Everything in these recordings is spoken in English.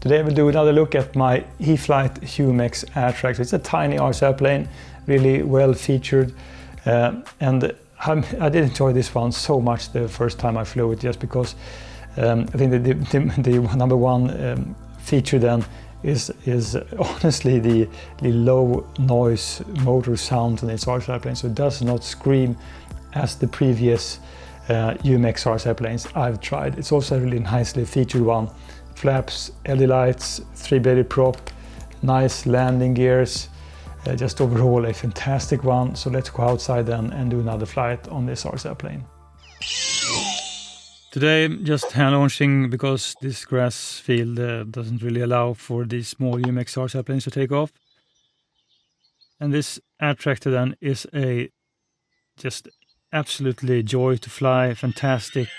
Today we'll do another look at my E-Flite UMX Air Tractor. It's a tiny RC airplane, really well featured, and I did enjoy this one so much the first time I flew it, just because I think the number one feature then is honestly the low noise motor sound in its RC airplane, so it does not scream as the previous UMX RC airplanes I've tried. It's also a really nicely featured one. Flaps, LED lights, 3-bladed prop, nice landing gears, just overall a fantastic one. So let's go outside then and do another flight on this RC airplane. Today just hand launching because this grass field doesn't really allow for these small UMX RC airplanes to take off. And this air tractor then is a just absolutely joy to fly, fantastic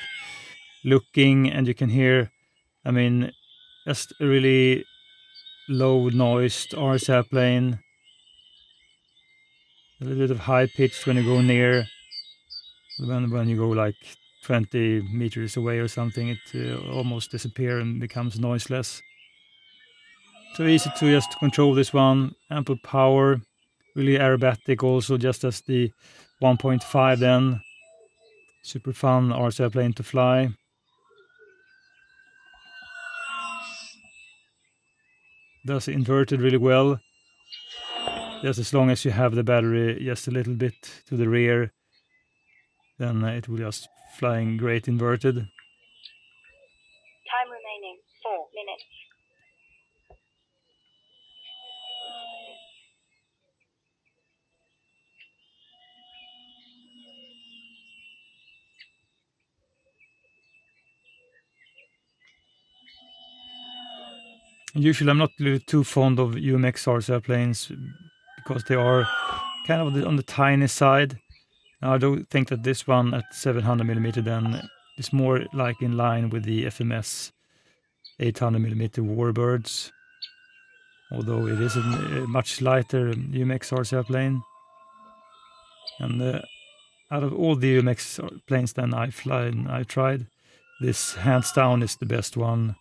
looking, and you can hear, I mean, just a really low noised RC airplane, a little bit of high pitched when you go near. When you go like 20 meters away or something, it almost disappears and becomes noiseless. So easy to just control this one, ample power, really aerobatic also, just as the 1.5 then. Super fun RC airplane to fly. Does inverted really well. Just as long as you have the battery just a little bit to the rear, then it will just flying great inverted. Time remaining 4 minutes. Usually I'm not really too fond of UMX RC airplanes because they are kind of on the tiny side. I don't think that this one at 700mm then is more like in line with the FMS 800mm Warbirds, although it is a much lighter UMX RC airplane. And out of all the UMX planes then I've tried, this hands down is the best one.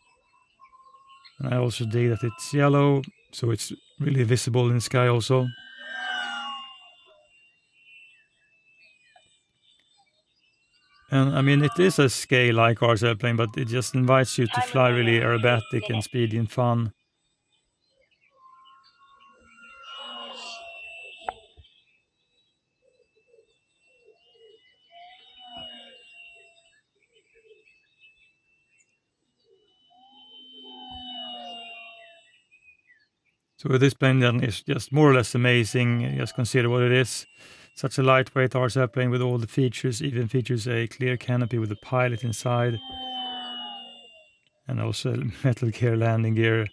And I also dig that it's yellow, so it's really visible in the sky also. And I mean, it is a scale-like RC airplane, but it just invites you to fly really aerobatic and speedy and fun. So this plane then is just more or less amazing. Just consider what it is. Such a lightweight RC airplane with all the features, even features a clear canopy with a pilot inside. And also a metal gear landing gear.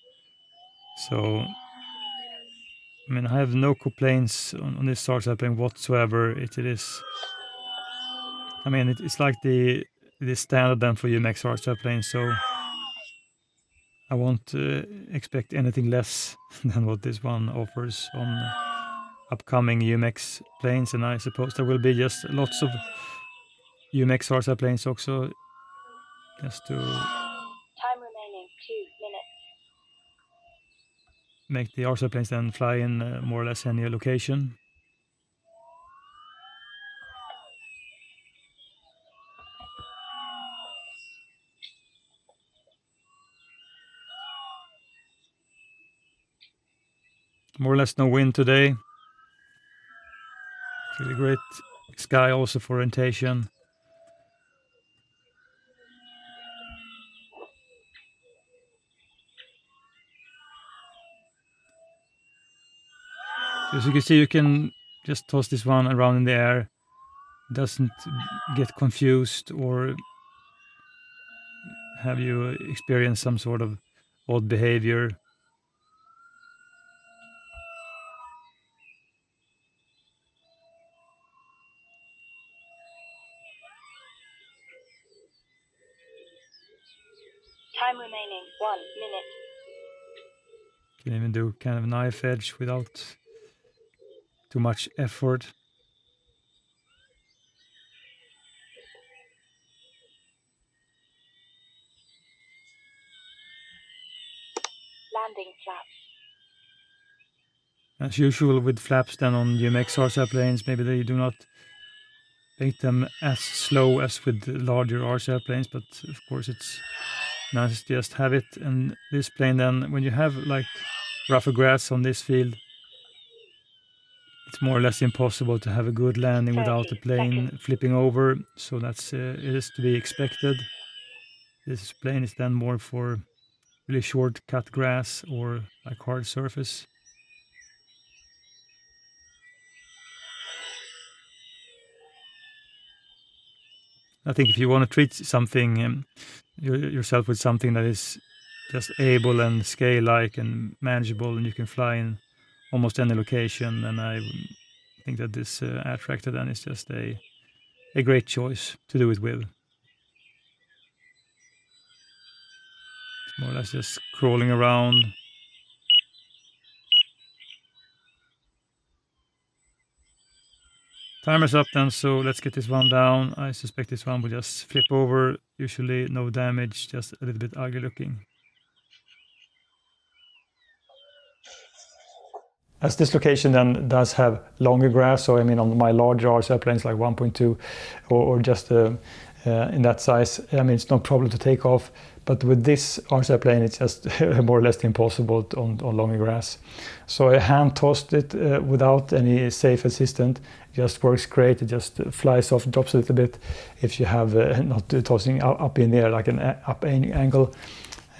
So, I mean, I have no complaints on this RC airplane whatsoever. It is, I mean, it's like the standard then for UMX RC airplanes, so I won't expect anything less than what this one offers on upcoming UMX planes, and I suppose there will be just lots of UMX RC planes also, just to Time remaining 2 minutes. make the RC planes then fly in more or less any location. More or less no wind today. Really great sky also for orientation. So as you can see, you can just toss this one around in the air. It doesn't get confused or have you experienced some sort of odd behavior. Time remaining 1 minute. Can even do kind of knife edge without too much effort. landing flaps. As usual with flaps then on UMX RC airplanes, maybe they do not make them as slow as with the larger RC airplanes, but of course it's nice to just have it. And this plane then, when you have like rougher grass on this field, it's more or less impossible to have a good landing without the 30 plane seconds. flipping over. So that's it is to be expected. This plane is then more for really short cut grass or like hard surface. I think if you want to treat something yourself with something that is just able and scale-like and manageable, and you can fly in almost any location, then I think that this Air Tractor then is just a great choice to do it with. It's more or less just crawling around. Timer's up then, so let's get this one down. I suspect this one will just flip over. Usually no damage, just a little bit ugly looking. As this location then does have longer grass, so I mean on my larger RC airplanes like 1.2 or just in that size, I mean it's no problem to take off. But with this RC airplane, it's just more or less impossible on longer grass. So I hand tossed it without any safe assistant. It just works great. It just flies off, drops a little bit if you have not tossing up in the air like an up angle.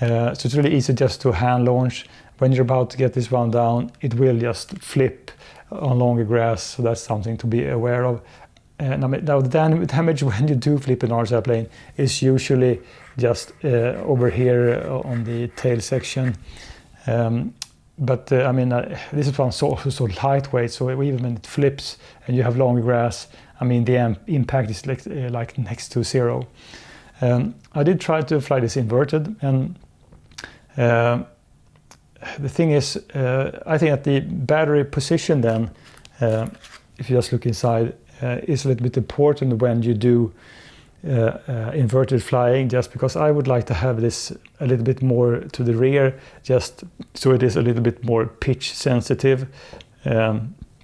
So it's really easy just to hand launch. When you're about to get this one down, it will just flip on longer grass. So that's something to be aware of. Now the damage when you do flip an RC airplane is usually just over here on the tail section. But I mean, this is one so lightweight, so even when it flips and you have long grass, I mean, the impact is like next to zero. I did try to fly this inverted, and the thing is, I think that the battery position then, if you just look inside, is a little bit important when you do inverted flying, just because I would like to have this a little bit more to the rear, just so it is a little bit more pitch sensitive. That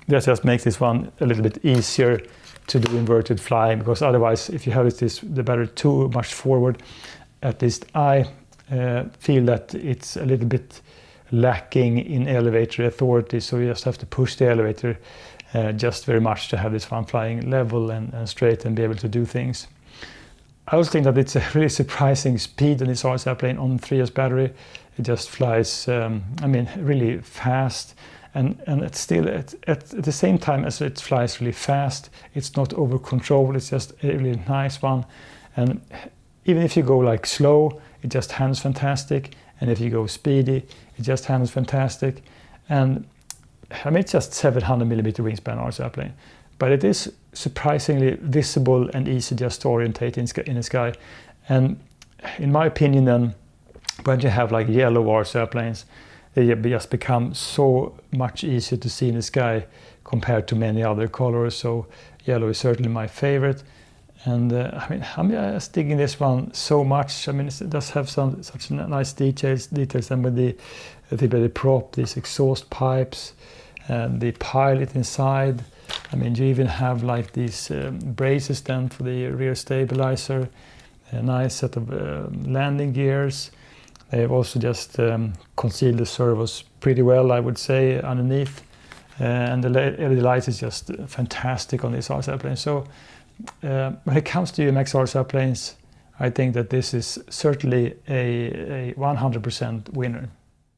just makes this one a little bit easier to do inverted flying, because otherwise if you have the battery too much forward, at least I feel that it's a little bit lacking in elevator authority, so you just have to push the elevator just very much to have this one flying level and straight and be able to do things. I also think that it's a really surprising speed on this RC airplane on 3S battery. It just flies, I mean, really fast, and it's still at the same time as it flies really fast, it's not over control. It's just a really nice one, and even if you go like slow, it just handles fantastic, and if you go speedy, it just handles fantastic. And I mean, it's just 700mm wingspan RC airplane, but it is surprisingly visible and easy just to orientate in the sky. And in my opinion, then, when you have like yellow RC airplanes, they just become so much easier to see in the sky compared to many other colors. So yellow is certainly my favorite. And I mean, I'm just digging this one so much. I mean, it does have such nice details, and with the prop, these exhaust pipes, and the pilot inside. I mean, you even have like these braces then for the rear stabilizer, a nice set of landing gears. They've also just concealed the servos pretty well, I would say, underneath. And the LED light is just fantastic on this RC airplane. So when it comes to UMX RC airplanes, I think that this is certainly a 100% winner.